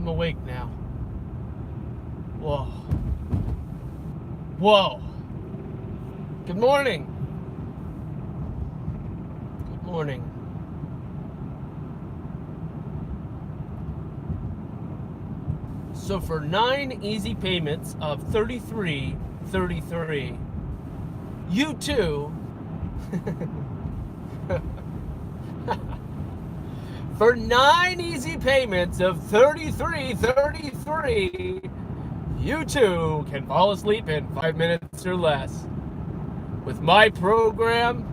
awake now. Whoa. Whoa. Good morning. Good morning. So for 9 easy payments of $33.33, you too for 9 easy payments of $33.33, you too can fall asleep in 5 minutes or less with my program.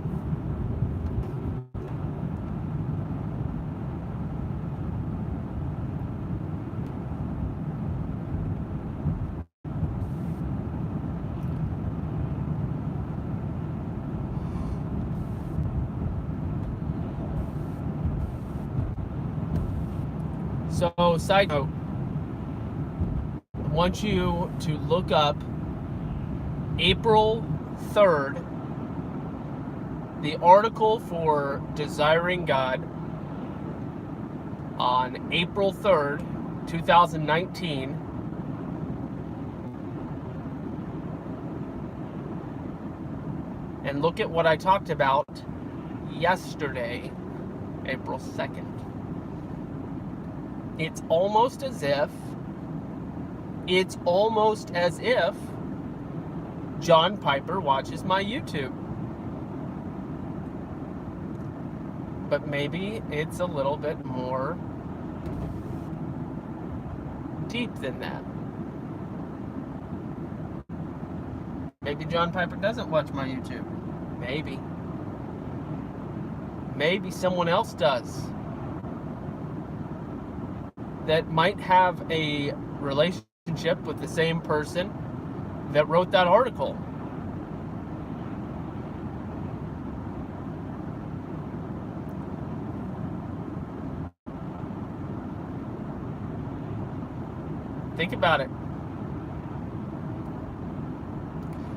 So, side note, I want you to look up April 3rd, the article for Desiring God on April 3rd, 2019. And look at what I talked about yesterday, April 2nd. It's almost as if John Piper watches my YouTube. But maybe it's a little bit more deep than that. Maybe John Piper doesn't watch my YouTube. Maybe. Maybe someone else does that might have a relationship with the same person that wrote that article. Think about it.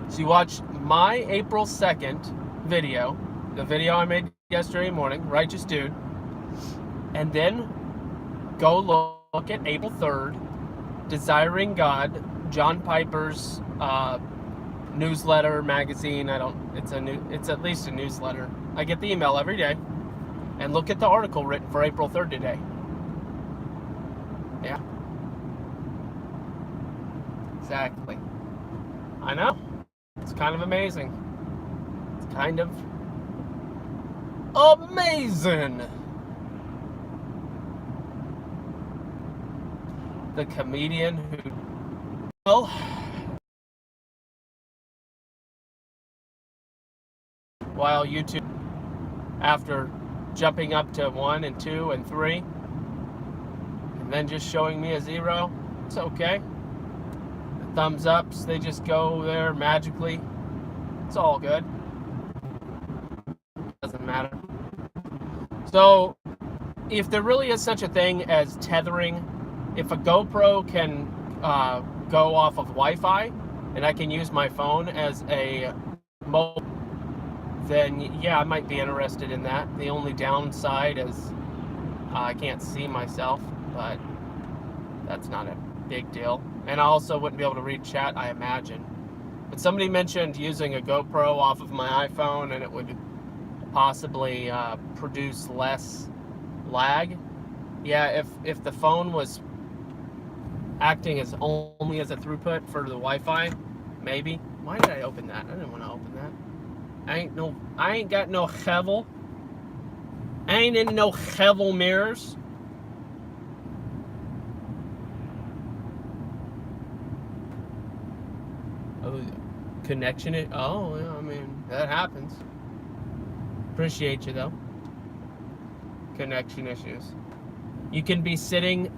So you watch my April 2nd video, the video I made yesterday morning, Righteous Dude, and then go look at April 3rd, Desiring God, John Piper's newsletter, magazine. It's at least a newsletter. I get the email every day. And look at the article written for April 3rd today. Yeah. Exactly. I know. It's kind of amazing. It's kind of amazing. The comedian who, well, while YouTube, after jumping up to 1 and 2 and 3, and then just showing me a 0, it's okay. The thumbs ups, they just go there magically. It's all good. Doesn't matter. So, if there really is such a thing as tethering, if a GoPro can go off of Wi-Fi and I can use my phone as a mobile, then yeah, I might be interested in that. The only downside is I can't see myself, but that's not a big deal. And I also wouldn't be able to read chat, I imagine. But somebody mentioned using a GoPro off of my iPhone and it would possibly produce less lag. Yeah, if the phone was acting as only as a throughput for the Wi-Fi, maybe. Why did I open that? I didn't want to open that. I ain't got no hevel. I ain't in no hevel mirrors. Oh, connection it. Oh, yeah, I mean, that happens. Appreciate you though. Connection issues. You can be sitting,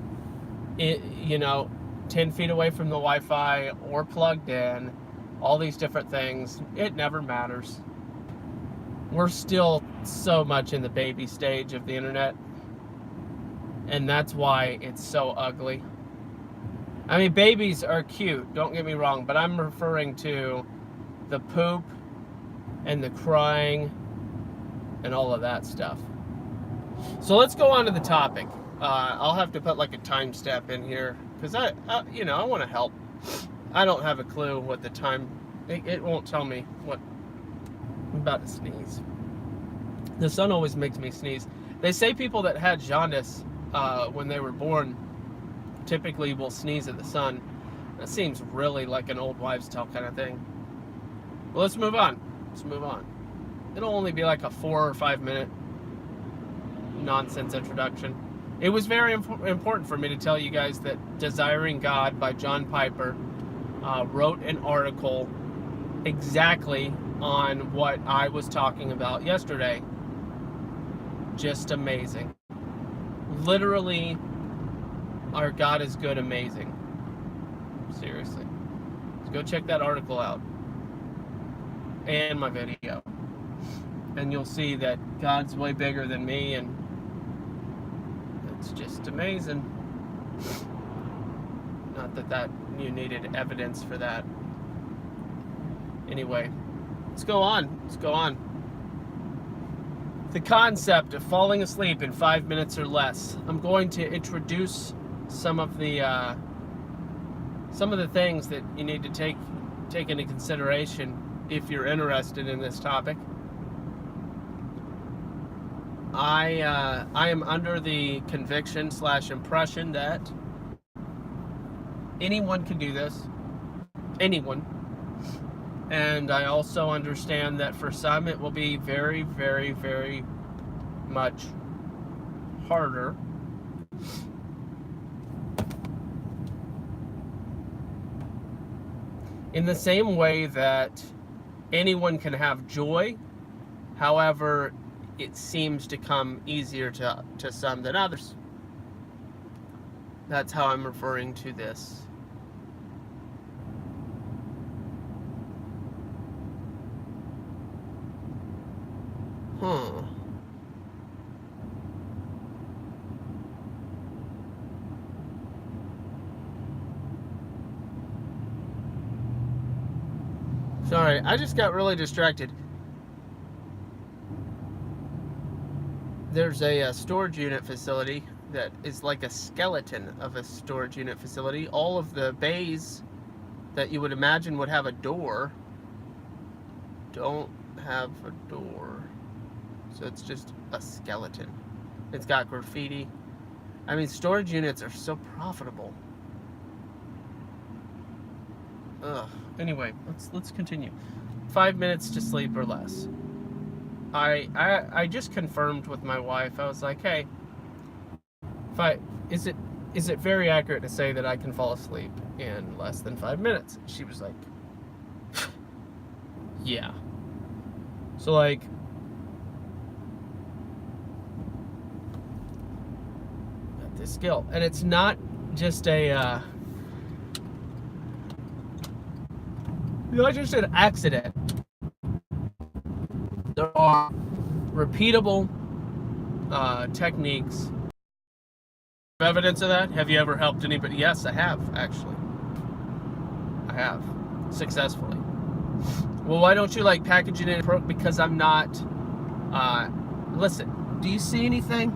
10 feet away from the Wi-Fi or plugged in, all these different things. It never matters. We're still so much in the baby stage of the internet, and that's why it's so ugly. I mean, babies are cute, don't get me wrong, but I'm referring to the poop and the crying and all of that stuff. So let's go on to the topic. I'll have to put like a timestamp in here because I want to help. I don't have a clue what the time. It won't tell me what. I'm about to sneeze. The sun always makes me sneeze. They say people that had jaundice when they were born typically will sneeze at the sun. That seems really like an old wives' tale kind of thing. Well, let's move on. It'll only be like a 4 or 5 minute nonsense introduction. It was very important for me to tell you guys that Desiring God by John Piper wrote an article exactly on what I was talking about yesterday. Just amazing. Literally, our God is good, amazing. Seriously. So go check that article out. And my video. And you'll see that God's way bigger than me, and it's just amazing. Not that you needed evidence for that. Anyway, let's go on. The concept of falling asleep in 5 minutes or less. I'm going to introduce some of the things that you need to take into consideration if you're interested in this topic. I am under the conviction/impression that anyone can do this. Anyone. And I also understand that for some it will be very, very, very much harder. In the same way that anyone can have joy, however, it seems to come easier to some than others. That's how I'm referring to this. Sorry, I just got really distracted. There's a storage unit facility that is like a skeleton of a storage unit facility. All of the bays that you would imagine would have a door don't have a door. So it's just a skeleton. It's got graffiti. I mean, storage units are so profitable. Ugh. Anyway, let's continue. 5 minutes to sleep or less. I just confirmed with my wife. I was like, hey, is it very accurate to say that I can fall asleep in less than 5 minutes? She was like, yeah. So like, got this skill, and it's not just a not just an accident. There are repeatable techniques. Evidence of that? Have you ever helped anybody? Yes, I have, actually. I have. Successfully. Well, why don't you like package it in? Because I'm not... listen, do you see anything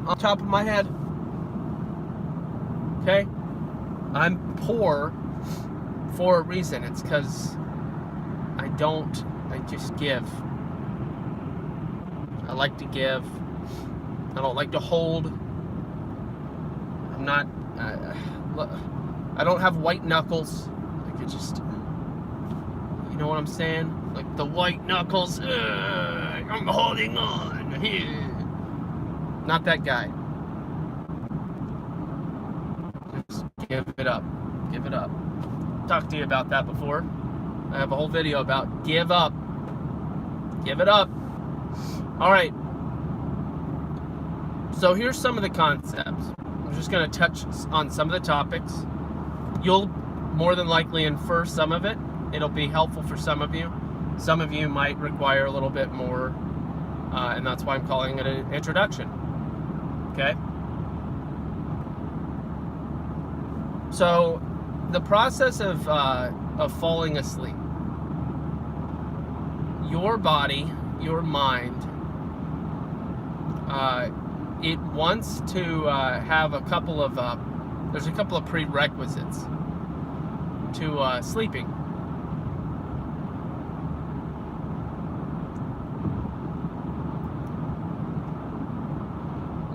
on top of my head? Okay? I'm poor for a reason. It's because I just give. I like to give. I don't like to hold. I'm not, I don't have white knuckles. Like, it just, you know what I'm saying? Like the white knuckles, I'm holding on. Not that guy. Just give it up. Give it up. Talked to you about that before. I have a whole video about give up. Give it up. All right. So here's some of the concepts. I'm just going to touch on some of the topics. You'll more than likely infer some of it. It'll be helpful for some of you. Some of you might require a little bit more, and that's why I'm calling it an introduction. Okay? So the process of falling asleep. Your body, your mind, it wants to have a couple of, there's a couple of prerequisites to sleeping.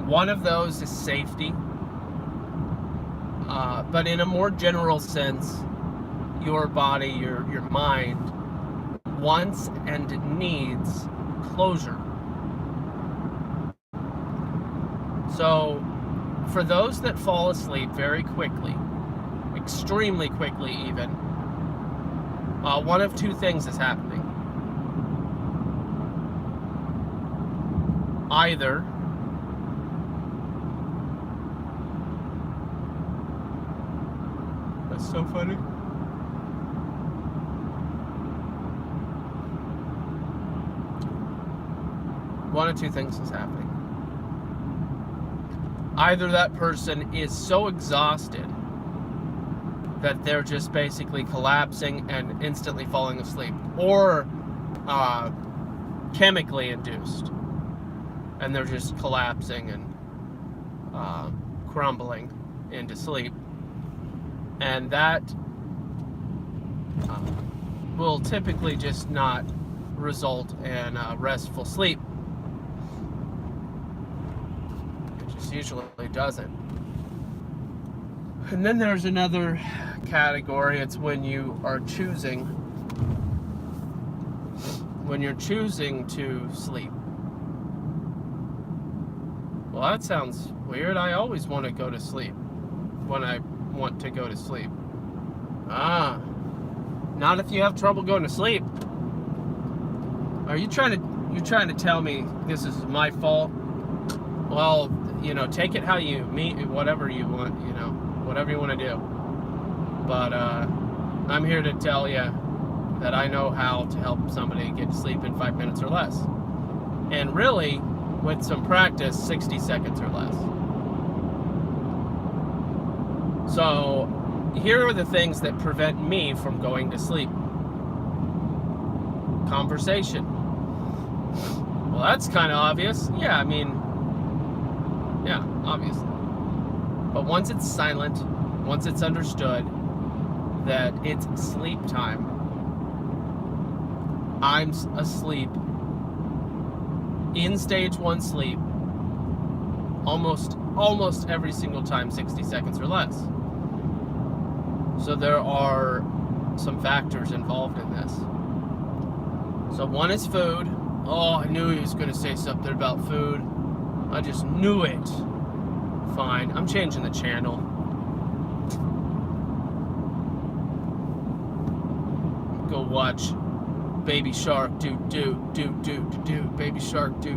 One of those is safety, but in a more general sense, your body, your mind wants and needs closure. So for those that fall asleep very quickly, extremely quickly even, one of two things is happening. Either that's so funny. One of two things is happening. Either that person is so exhausted that they're just basically collapsing and instantly falling asleep, or chemically induced, and they're just collapsing and crumbling into sleep. And that will typically just not result in restful sleep. It just usually doesn't. And then there's another category. It's when you are choosing, to sleep. Well, that sounds weird. I always want to go to sleep when I want to go to sleep. Not if you have trouble going to sleep. Are you trying to tell me this is my fault? Well, take it how you mean, whatever you want, whatever you want to do. But I'm here to tell you that I know how to help somebody get to sleep in 5 minutes or less. And really, with some practice, 60 seconds or less. So, here are the things that prevent me from going to sleep. Conversation. Well, that's kind of obvious. Yeah, obviously. But once it's silent, once it's understood that it's sleep time, I'm asleep, in stage 1 sleep, almost every single time, 60 seconds or less. So there are some factors involved in this. So one is food. Oh, I knew he was going to say something about food. I just knew it. Fine, I'm changing the channel. Go watch Baby Shark do Baby Shark do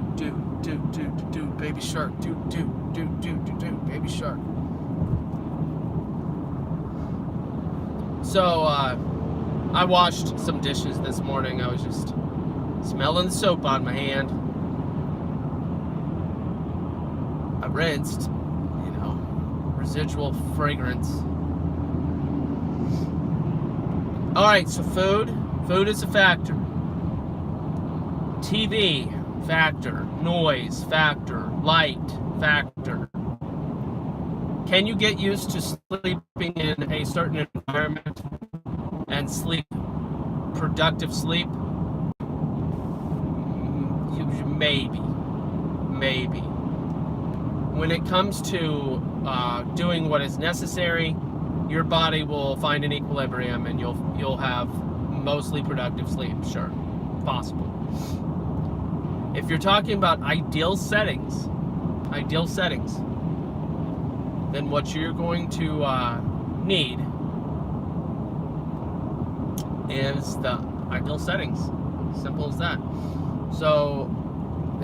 Baby Shark do Baby Shark. So I washed some dishes this morning. I was just smelling the soap on my hand. I rinsed, residual fragrance. All right, so food is a factor. TV, factor. Noise, factor. Light, factor. Can you get used to sleeping in a certain environment and sleep productive sleep? Maybe. When it comes to doing what is necessary, your body will find an equilibrium and you'll have mostly productive sleep. Sure, possible. If you're talking about ideal settings, then what you're going to need is the ideal settings. Simple as that. So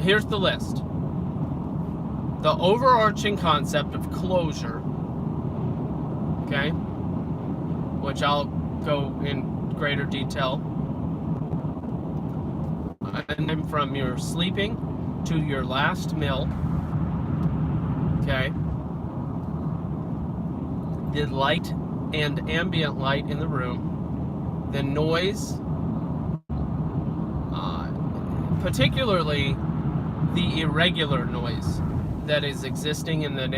here's the list. The overarching concept of closure, okay, which I'll go in greater detail, and then from your sleeping to your last meal, okay, the light and ambient light in the room, the noise, particularly the irregular noise. that is existing in the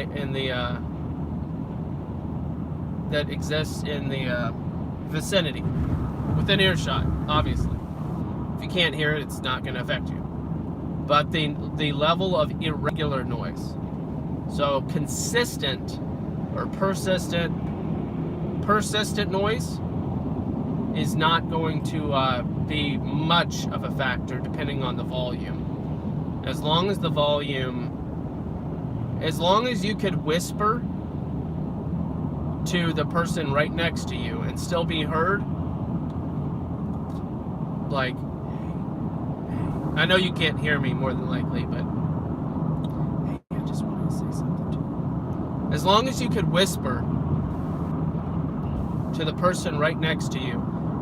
that exists in the vicinity, within earshot. Obviously, if you can't hear it, it's not going to affect you. But the level of irregular noise, so consistent or persistent noise is not going to be much of a factor depending on the volume. As long as you could whisper to the person right next to you and still be heard, like, I know you can't hear me more than likely, but hey, I just wanted to say something to you. As long as you could whisper to the person right next to you,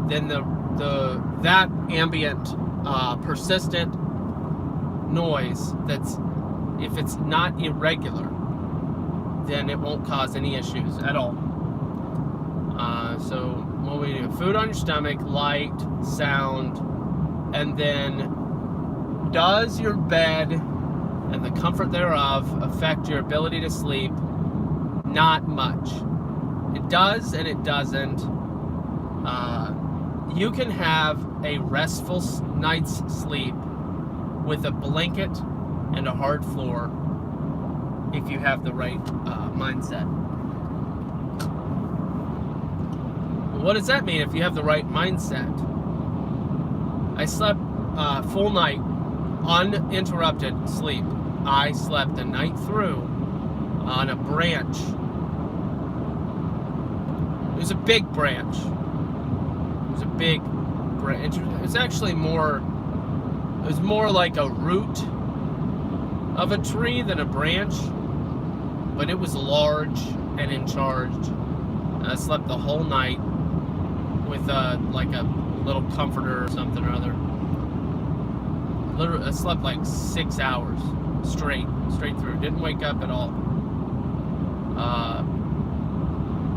then that ambient, persistent noise, that's, if it's not irregular, then it won't cause any issues at all. So what we do, food on your stomach, light, sound, and then does your bed and the comfort thereof affect your ability to sleep? Not much. It does and it doesn't. You can have a restful night's sleep with a blanket and a hard floor if you have the right mindset. What does that mean if you have the right mindset? I slept full night, uninterrupted sleep. I slept the night through on a branch. It was a big branch. It was a big branch. It was actually more, it was more like a root of a tree than a branch, but it was large and in charge. And I slept the whole night with like a little comforter or something or other. Literally, I slept like 6 hours straight through. Didn't wake up at all.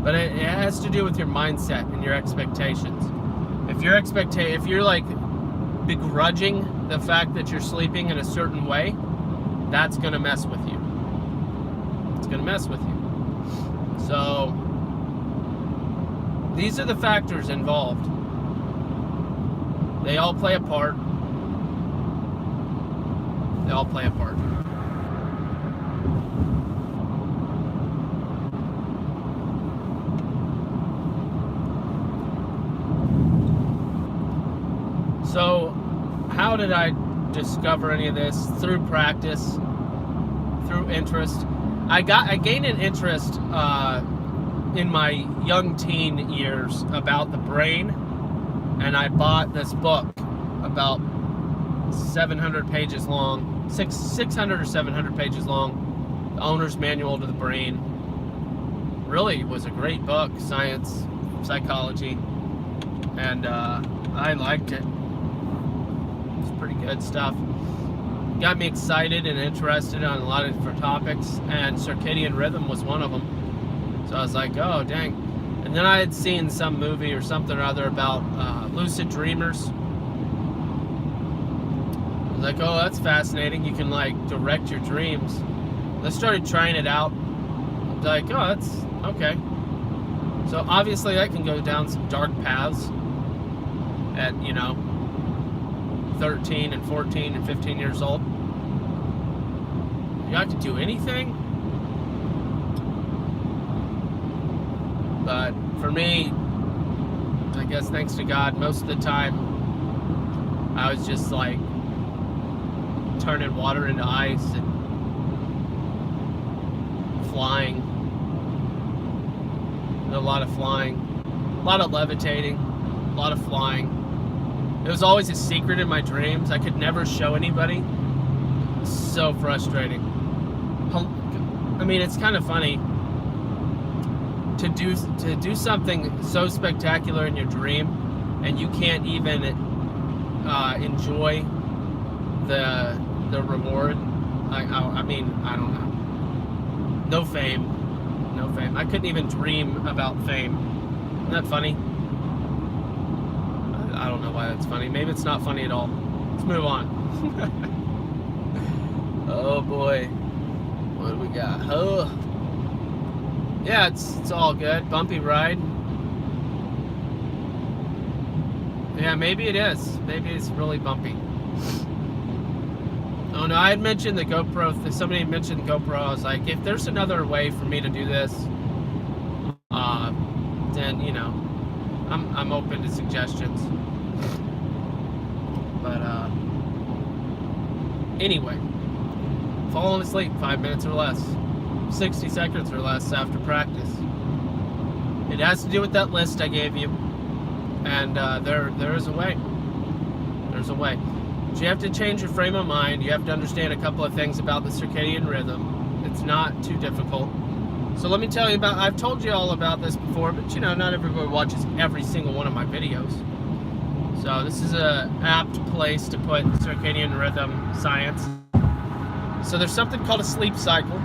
But it has to do with your mindset and your expectations. If you're like begrudging the fact that you're sleeping in a certain way, that's gonna mess with you. It's gonna mess with you. So these are the factors involved. They all play a part. They all play a part. So, how did I discover any of this? Through practice, through interest. I gained an interest in my young teen years about the brain, and I bought this book about 700 pages long, 600 or 700 pages long, The Owner's Manual to the Brain. Really was a great book, science, psychology, and I liked it. It's pretty good stuff. Got me excited and interested on a lot of different topics, and circadian rhythm was one of them. So I was like, oh, dang. And then I had seen some movie or something or other about lucid dreamers. I was like, oh, that's fascinating. You can, like, direct your dreams. I started trying it out. I was like, oh, that's okay. So obviously I can go down some dark paths at, 13 and 14 and 15 years old. You have to do anything? But for me, I guess thanks to God, most of the time I was just like turning water into ice and flying. A lot of flying, a lot of levitating, a lot of flying. It was always a secret in my dreams. I could never show anybody. So frustrating. I mean, it's kind of funny to do something so spectacular in your dream, and you can't even enjoy the reward. I mean, I don't know. No fame. I couldn't even dream about fame. Isn't that funny? I don't know why that's funny. Maybe it's not funny at all. Let's move on. Oh boy. yeah. Oh. Yeah, it's all good. Bumpy ride. Yeah, maybe it is. Maybe it's really bumpy. Oh no, I had mentioned the GoPro. Somebody mentioned GoPro. I was like, if there's another way for me to do this, then you know, I'm open to suggestions. But anyway, falling asleep 5 minutes or less, 60 seconds or less after practice. It has to do with that list I gave you, and there is a way. There's a way. But you have to change your frame of mind. You have to understand a couple of things about the circadian rhythm. It's not too difficult. So let me tell you about, I've told you all about this before, but you know, not everybody watches every single one of my videos. So this is a apt place to put circadian rhythm science. So there's something called a sleep cycle.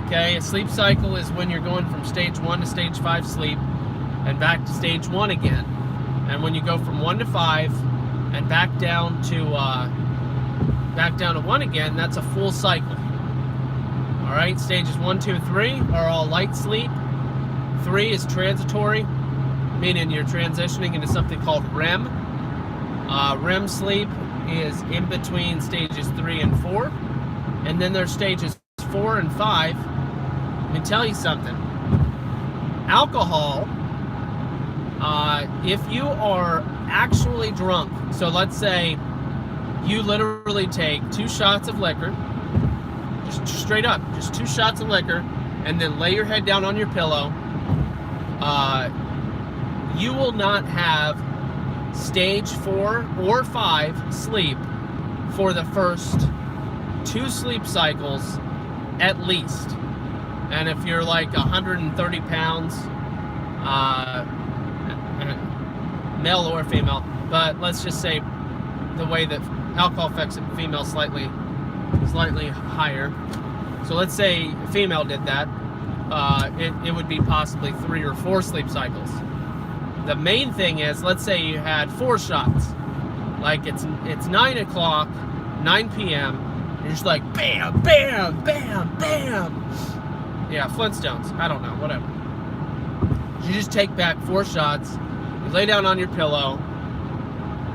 Okay, a sleep cycle is when you're going from stage 1 to stage 5 sleep and back to stage 1 again. And when you go from 1 to 5 and back down to 1 again, that's a full cycle. All right, stages 1, 2, 3 are all light sleep. 3 is transitory, meaning you're transitioning into something called REM. REM sleep is in between stages 3 and 4. And then there's stages 4 and 5. Let me tell you something. Alcohol, if you are actually drunk, so let's say you literally take 2 shots of liquor, just straight up, just 2 shots of liquor, and then lay your head down on your pillow, you will not have stage 4 or 5 sleep for the first 2 sleep cycles at least. And if you're like 130 pounds, male or female, but let's just say the way that alcohol affects a female slightly higher. So let's say a female did that, it would be possibly 3 or 4 sleep cycles. The main thing is, let's say you had 4 shots, like it's 9 o'clock, 9 p.m. You're just like bam, bam, bam, bam. Yeah, Flintstones. I don't know, whatever. You just take back 4 shots. You lay down on your pillow,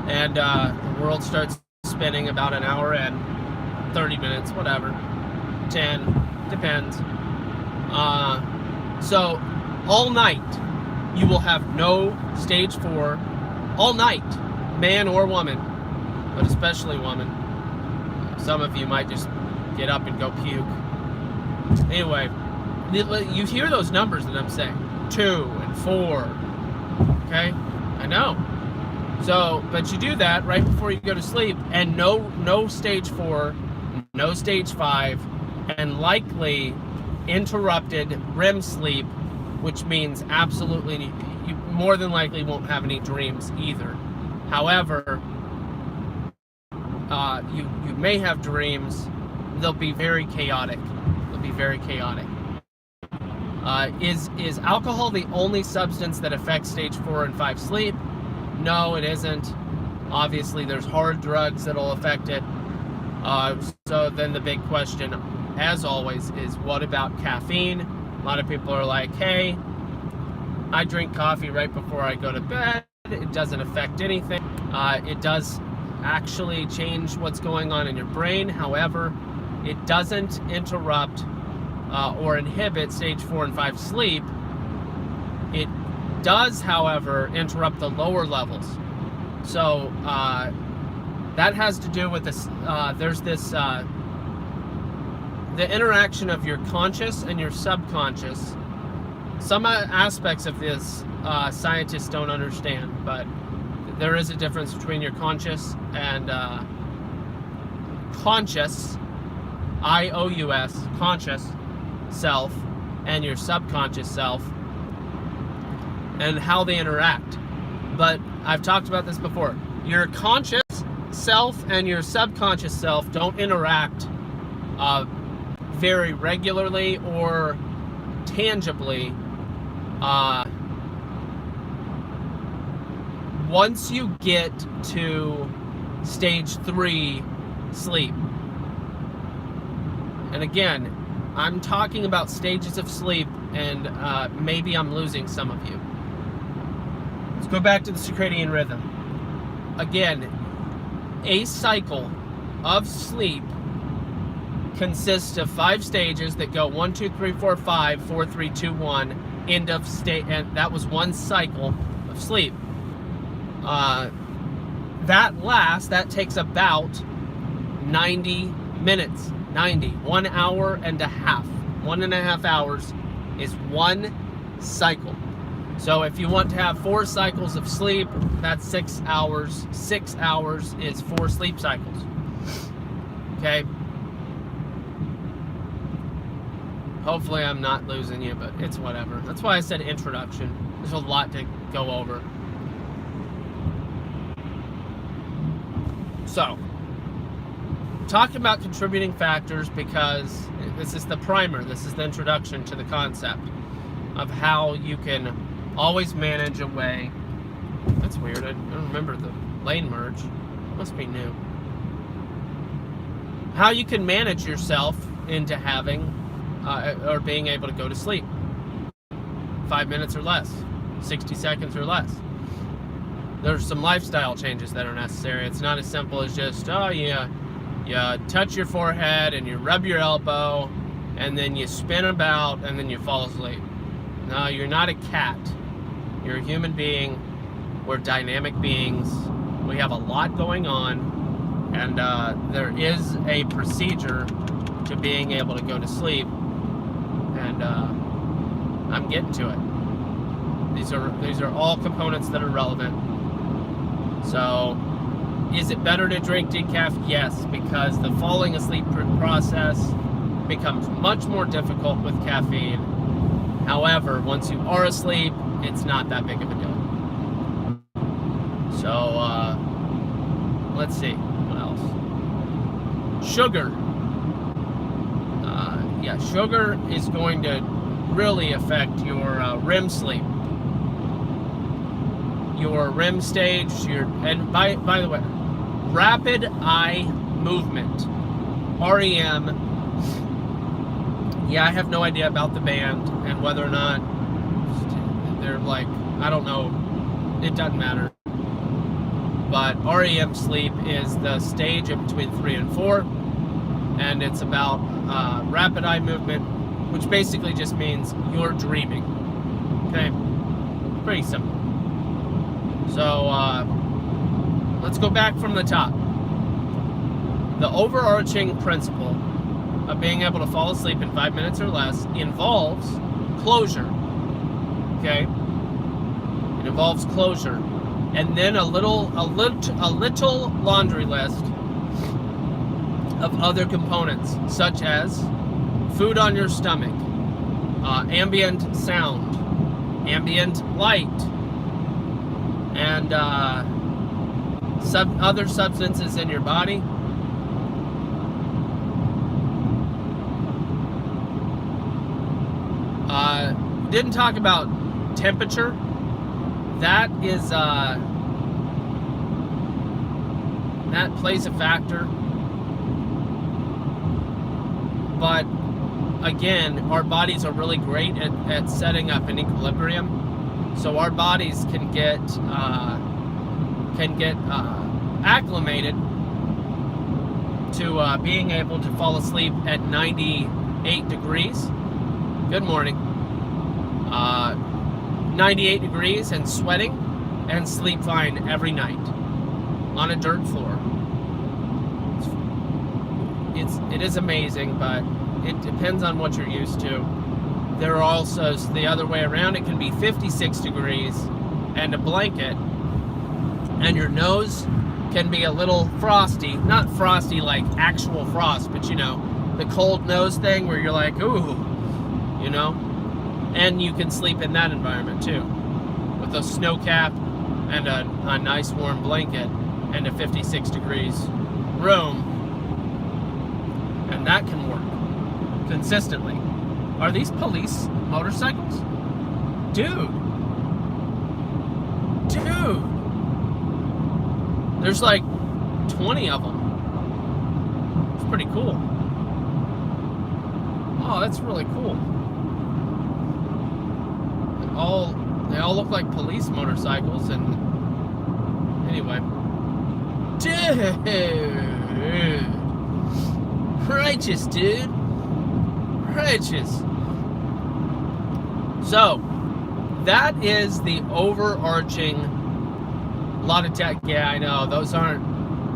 and the world starts spinning about an hour in, 30 minutes, whatever, 10, depends. So all night you will have no stage 4, all night, man or woman, but especially woman. Some of you might just get up and go puke. Anyway, you hear those numbers that I'm saying, 2 and 4, okay? I know. So, but you do that right before you go to sleep, and no stage 4, no stage 5, and likely interrupted REM sleep, which means absolutely, you more than likely won't have any dreams either. However, you may have dreams. They'll be very chaotic. They'll be very chaotic. Is alcohol the only substance that affects stage 4 and 5 sleep? No, it isn't. Obviously, there's hard drugs that'll affect it. So then the big question, as always, is what about caffeine? A lot of people are like, hey, I drink coffee right before I go to bed. It doesn't affect anything. It does actually change what's going on in your brain. However, it doesn't interrupt or inhibit stage 4 and 5 sleep. It does, however, interrupt the lower levels. So that has to do with this. There's this the interaction of your conscious and your subconscious. Some aspects of this scientists don't understand, but there is a difference between your conscious and conscious, I-O-U-S, conscious self, and your subconscious self, and how they interact. But I've talked about this before. Your conscious self and your subconscious self don't interact very regularly or tangibly. Once you get to stage 3 sleep. And again, I'm talking about stages of sleep, and maybe I'm losing some of you. Let's go back to the circadian rhythm. Again, a cycle of sleep consists of 5 stages that go 1, 2, 3, 4, 5, 4, 3, 2, 1, end of state, and that was one cycle of sleep. That takes about 90 minutes. 1 hour and a half. 1.5 hours is one cycle. So if you want to have 4 cycles of sleep, that's 6 hours. 6 hours is 4 sleep cycles. Okay? Hopefully I'm not losing you, but it's whatever. That's why I said introduction. There's a lot to go over. So, talking about contributing factors, because this is the primer, this is the introduction to the concept of how you can always manage a way. That's weird. I don't remember the lane merge. Must be new. How you can manage yourself into having or being able to go to sleep. 5 minutes or less, 60 seconds or less. There's some lifestyle changes that are necessary. It's not as simple as just, you touch your forehead and you rub your elbow and then you spin about and then you fall asleep. No, you're not a cat. You're a human being. We're dynamic beings. We have a lot going on, and there is a procedure to being able to go to sleep, and I'm getting to it. These are all components that are relevant. So, is it better to drink decaf? Yes, because the falling asleep process becomes much more difficult with caffeine. However, once you are asleep, it's not that big of a deal. So, let's see, what else? Sugar. Sugar is going to really affect your REM sleep. Your REM stage, and by the way, rapid eye movement, REM. Yeah, I have no idea about the band and whether or not they're like, I don't know, it doesn't matter. But REM sleep is the stage in between 3 and 4, and it's about rapid eye movement, which basically just means you're dreaming. Okay? Pretty simple. So, let's go back from the top. The overarching principle of being able to fall asleep in 5 minutes or less involves closure. Okay? It involves closure. And then a little laundry list of other components, such as food on your stomach, ambient sound, ambient light, and other substances in your body. Didn't talk about temperature. That is that plays a factor. But again, our bodies are really great at setting up an equilibrium. So our bodies can get acclimated to being able to fall asleep at 98 degrees. Good morning. 98 degrees and sweating and sleep fine every night on a dirt floor. It is amazing, but it depends on what you're used to. There are also the other way around. It can be 56 degrees and a blanket, and your nose can be a little frosty. Not frosty like actual frost, but the cold nose thing where you're like, ooh, and you can sleep in that environment too, with a snow cap and a nice warm blanket and a 56 degrees room, and that can work consistently. Are these police motorcycles? Dude. There's like 20 of them. It's pretty cool. Oh, that's really cool. They all look like police motorcycles, and anyway. Dude! Righteous, dude. Righteous. So, that is the overarching lot of tech. Yeah, I know. Those aren't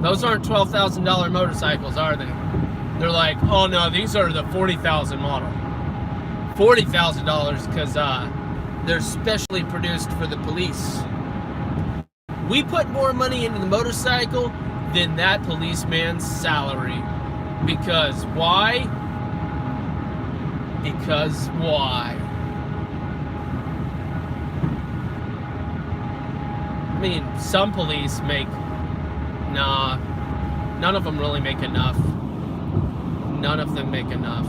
$12,000 motorcycles, are they? They're like, oh no, these are the 40,000 model. $40,000 because they're specially produced for the police. We put more money into the motorcycle than that policeman's salary. Because why? Because why? I mean, some police make... Nah, none of them really make enough. None of them make enough.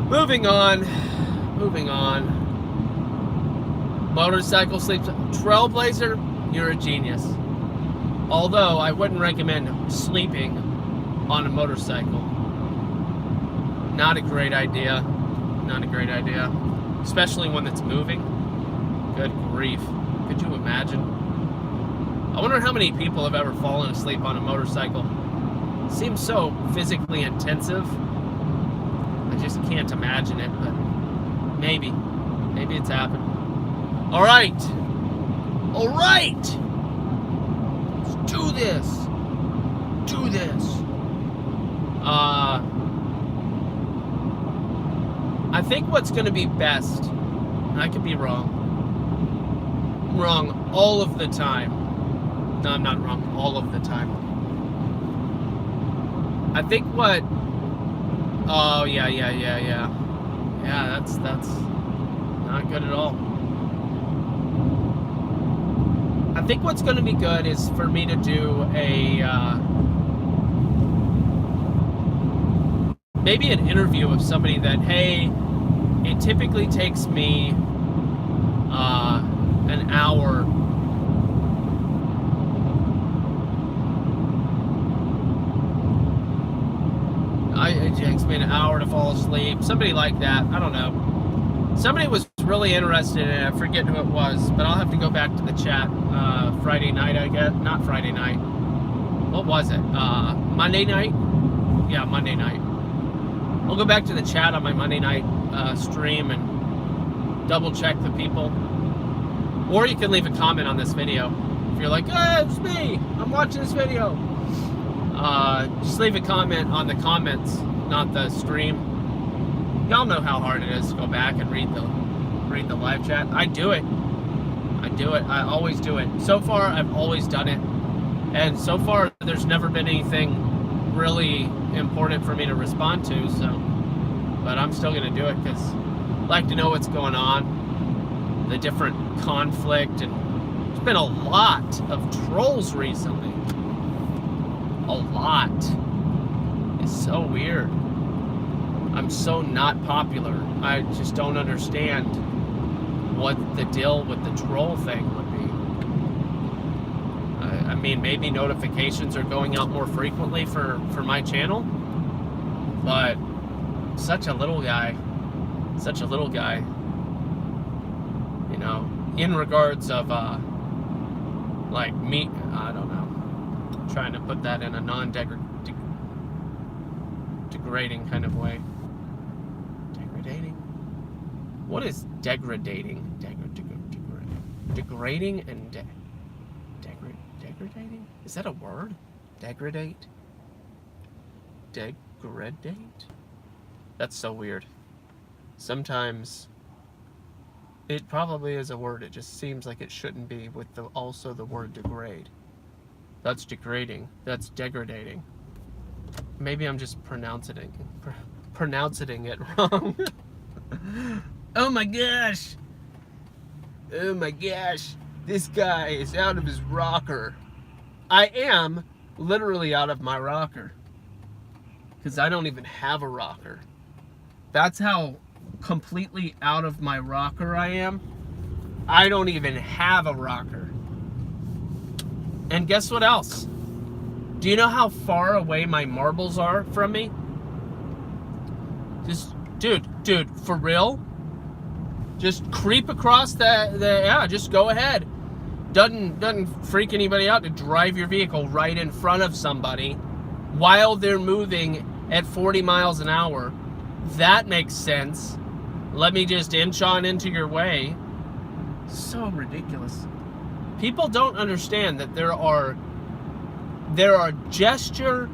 Moving on. Motorcycle sleeps. Trailblazer, you're a genius. Although, I wouldn't recommend sleeping on a motorcycle. Not a great idea. Not a great idea. Especially one that's moving. Good grief. Could you imagine? I wonder how many people have ever fallen asleep on a motorcycle. Seems so physically intensive. I just can't imagine it, but maybe. Maybe it's happened. Alright! Alright! Let's do this! Do this! I think what's going to be best, I could be wrong. I'm wrong all of the time. No, I'm not wrong all of the time. I think what... Oh, yeah. Yeah, that's not good at all. I think what's going to be good is for me to do a... maybe an interview of somebody that, hey, it typically takes me an hour. It takes me an hour to fall asleep. Somebody like that. I don't know. Somebody was really interested in it. I forget who it was, but I'll have to go back to the chat. Friday night, I guess. Not Friday night. What was it? Monday night? Yeah, Monday night. I'll go back to the chat on my Monday night stream and double check the people. Or you can leave a comment on this video. If you're like, it's me, I'm watching this video. Just leave a comment on the comments, not the stream. Y'all know how hard it is to go back and read the live chat. I do it. I always do it. So far, I've always done it. And so far, there's never been anything really important for me to respond to, so, but I'm still going to do it because I like to know what's going on, the different conflict, and there's been a lot of trolls recently. A lot. It's so weird. I'm so not popular. I just don't understand what the deal with the troll thing would be. I mean, maybe notifications are going out more frequently for my channel, but such a little guy, you know, in regards of, like me, I don't know, I'm trying to put that in a non-degrading kind of way. Degrading? What is degrading? Degrading and degrading? Is that a word? Degradate? Degradate? That's so weird. Sometimes it probably is a word. It just seems like it shouldn't be with also the word degrade. That's degrading. That's degrading. Maybe I'm just pronouncing it wrong. Oh my gosh. Oh my gosh. This guy is out of his rocker. I am literally out of my rocker. Because I don't even have a rocker. That's how completely out of my rocker I am. I don't even have a rocker. And guess what else? Do you know how far away my marbles are from me? Just, dude, for real? Just creep across yeah, just go ahead. Doesn't freak anybody out to drive your vehicle right in front of somebody while they're moving at 40 miles an hour. That makes sense. Let me just inch on into your way. So ridiculous. People don't understand that there are gesture,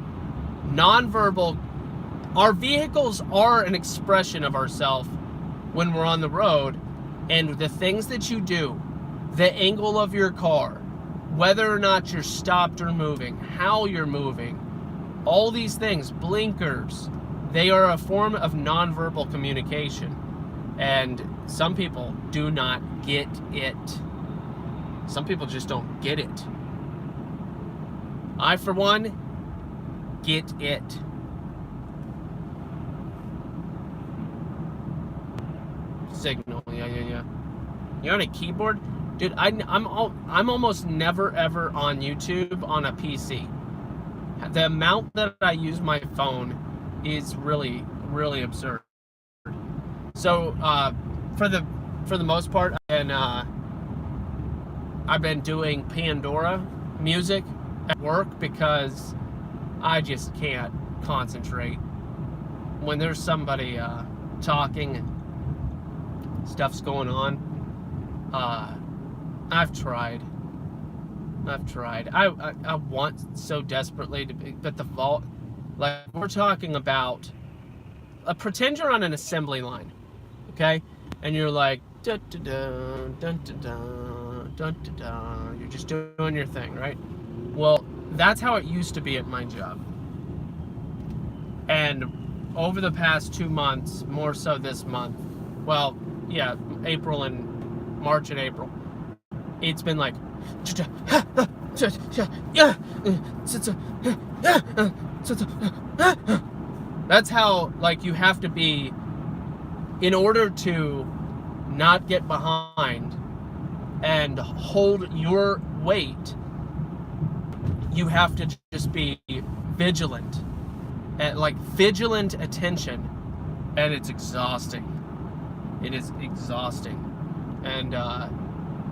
nonverbal. Our vehicles are an expression of ourselves when we're on the road, and the things that you do, the angle of your car, whether or not you're stopped or moving, how you're moving, all these things, blinkers, they are a form of nonverbal communication. And some people do not get it. Some people just don't get it. I, for one, get it. Signal, yeah. You're on a keyboard? Dude, I'm almost never ever on YouTube on a PC. The amount that I use my phone is really, really absurd. So, for the most part, I've been doing Pandora music at work because I just can't concentrate when there's somebody talking and stuff's going on. I've tried. I want so desperately to be, but the vault, like, we're talking about, pretend you're on an assembly line, okay? And you're like, dun dun dun dun dun dun dun dun dun. You're just doing your thing, right? Well, that's how it used to be at my job. And over the past 2 months, more so this month, well, yeah, March and April, it's been like, that's how, like, you have to be in order to not get behind and hold your weight. You have to just be vigilant, and like vigilant attention, and it's exhausting. It is exhausting. And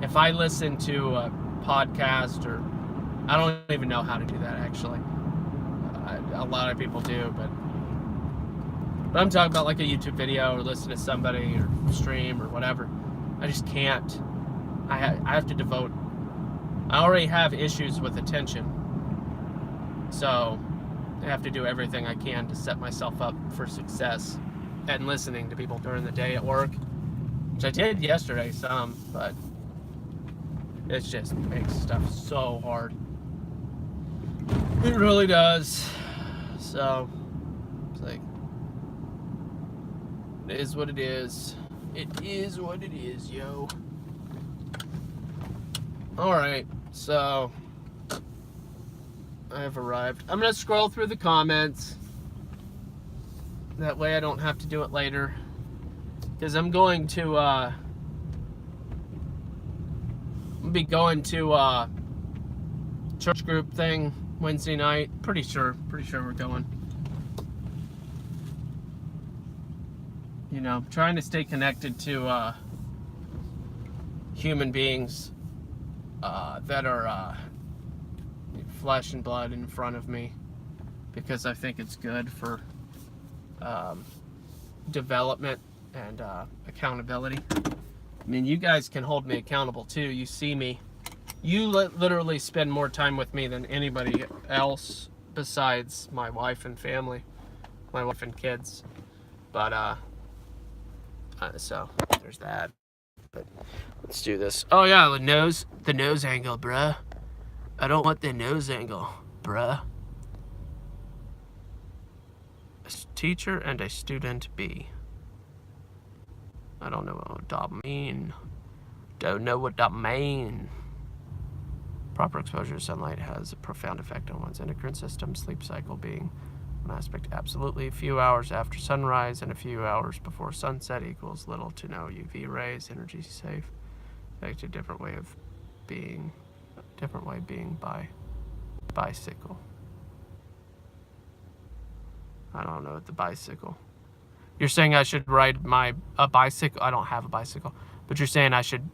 if I listen to a podcast, or I don't even know how to do that actually. A lot of people do, but I'm talking about like a YouTube video or listen to somebody or stream or whatever. I just can't. I have to devote. I already have issues with attention, so I have to do everything I can to set myself up for success. And listening to people during the day at work, which I did yesterday some, but it just makes stuff so hard. It really does. So it's like, it is what it is. It is what it is, yo. Alright, so I have arrived. I'm gonna scroll through the comments. That way I don't have to do it later. Because I'm going to be going to church group thing Wednesday night. Pretty sure we're going. You know, trying to stay connected to human beings that are flesh and blood in front of me, because I think it's good for development and accountability. I mean, you guys can hold me accountable too. You see me. You literally spend more time with me than anybody else besides my wife and family, my wife and kids. But so there's that. But let's do this. Oh yeah, the nose angle, bruh. I don't want the nose angle, bruh. A teacher and a student B. I don't know what that mean. Don't know what that mean. Proper exposure to sunlight has a profound effect on one's endocrine system. Sleep cycle being one aspect. Absolutely. A few hours after sunrise and a few hours before sunset equals little to no UV rays. Energy safe. Effect a different way being by bicycle. I don't know what the bicycle. You're saying I should ride a bicycle? I don't have a bicycle. But you're saying I should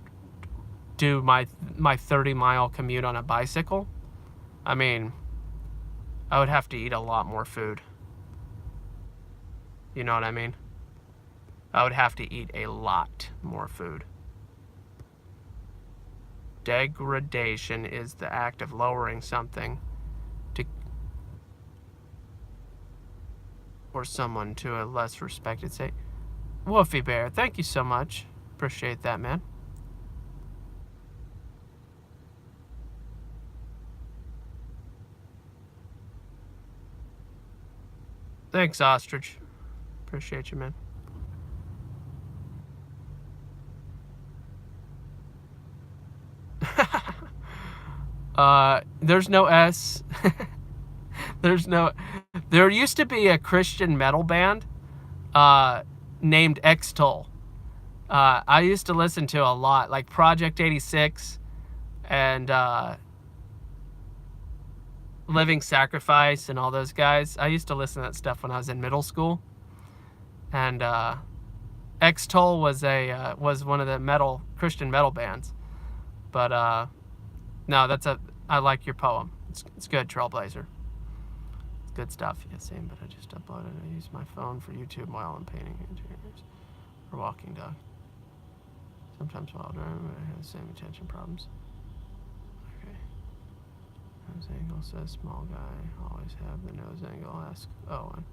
do my 30-mile commute on a bicycle? I mean, I would have to eat a lot more food. You know what I mean? I would have to eat a lot more food. Degradation is the act of lowering something to or someone to a less respected state. Woofy Bear, thank you so much. Appreciate that, man. Thanks, Ostrich. Appreciate you, man. There's no S. There used to be a Christian metal band named X-Toll. I used to listen to a lot, like Project 86 and Living Sacrifice and all those guys. I used to listen to that stuff when I was in middle school. And X-Toll was one of the Christian metal bands. But no, I like your poem. It's good, Trailblazer. It's good stuff. Yeah, same, but I just uploaded it. I use my phone for YouTube while I'm painting interiors or walking dog. Sometimes while driving, I have the same attention problems. Okay. Nose angle says small guy. Always have the nose angle. Ask Owen.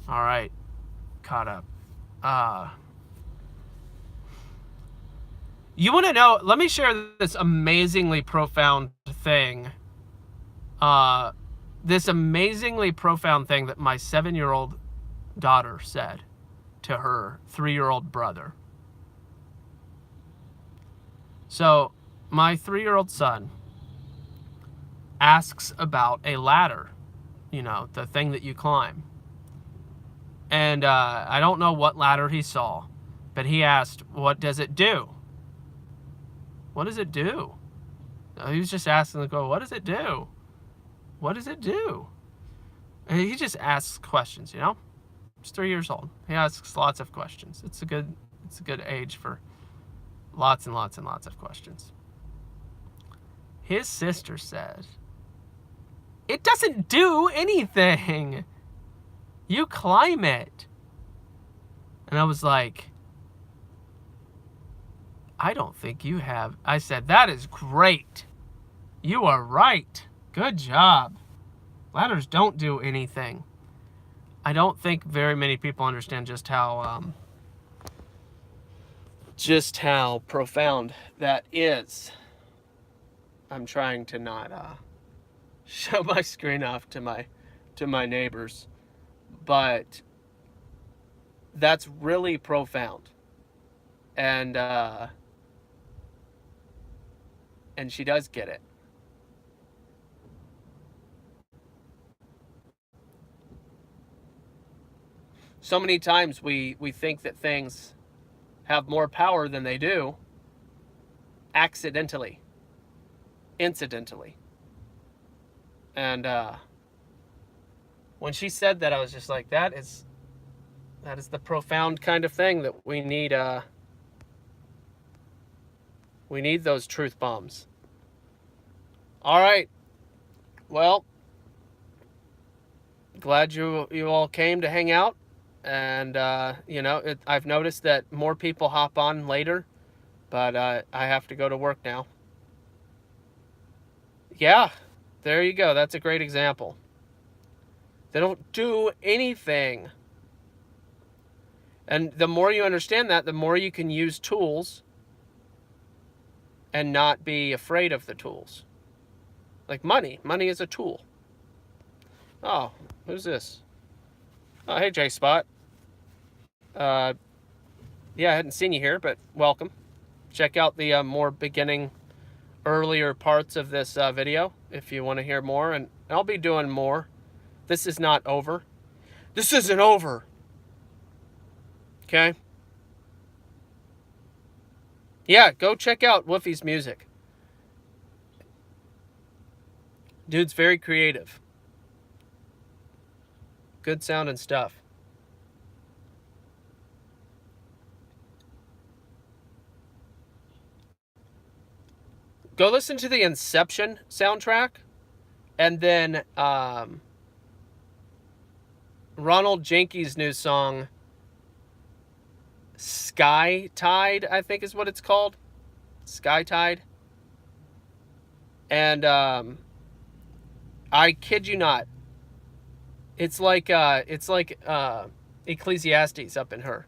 All right. Caught up. You want to know? Let me share this amazingly profound thing. This amazingly profound thing that my 7-year-old daughter said to her 3-year-old brother. So, my 3-year-old son asks about a ladder, you know, the thing that you climb. And I don't know what ladder he saw, but he asked, what does it do? What does it do? He was just asking, like, what does it do? What does it do? And he just asks questions, you know? He's 3 years old. He asks lots of questions. It's a good age for lots and lots and lots of questions. His sister said, it doesn't do anything. You climb it. And I was like, I don't think you have. I said, that is great. You are right. Good job. Ladders don't do anything. I don't think very many people understand just how profound that is. I'm trying to not show my screen off to my neighbors, but that's really profound. And she does get it. So many times we think that things have more power than they do, accidentally, incidentally. And when she said that, I was just like, that is the profound kind of thing that we need. We need those truth bombs. All right. Well, glad you all came to hang out. And, you know, I've noticed that more people hop on later, but I have to go to work now. Yeah, there you go. That's a great example. They don't do anything. And the more you understand that, the more you can use tools and not be afraid of the tools. Like money. Money is a tool. Oh, who's this? Oh, hey, J-Spot. Yeah, I hadn't seen you here, but welcome. Check out the more earlier parts of this video if you want to hear more, and I'll be doing more. This is not over. This isn't over. Okay? Yeah, go check out Woofy's music. Dude's very creative. Good sounding stuff. Go listen to the Inception soundtrack, and then Ronald Jenkins' new song, Sky Tide, I think is what it's called. Sky Tide. And I kid you not, it's like Ecclesiastes up in her.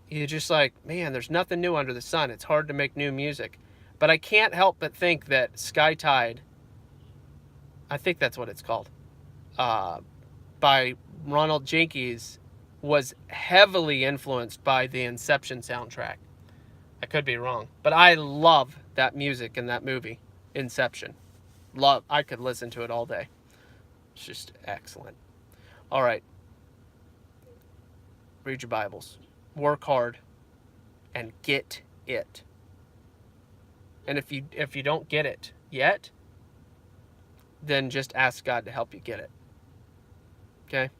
You're just like, man, there's nothing new under the sun. It's hard to make new music. But I can't help but think that Sky Tide, I think that's what it's called, by Ronald Jenkins, was heavily influenced by the Inception soundtrack. I could be wrong, but I love that music in that movie, Inception. I could listen to it all day. It's just excellent. All right. Read your Bibles. Work hard and get it. And if you don't get it yet, then just ask God to help you get it. Okay?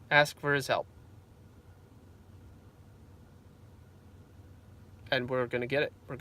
Ask for his help. And we're going to get it. We're going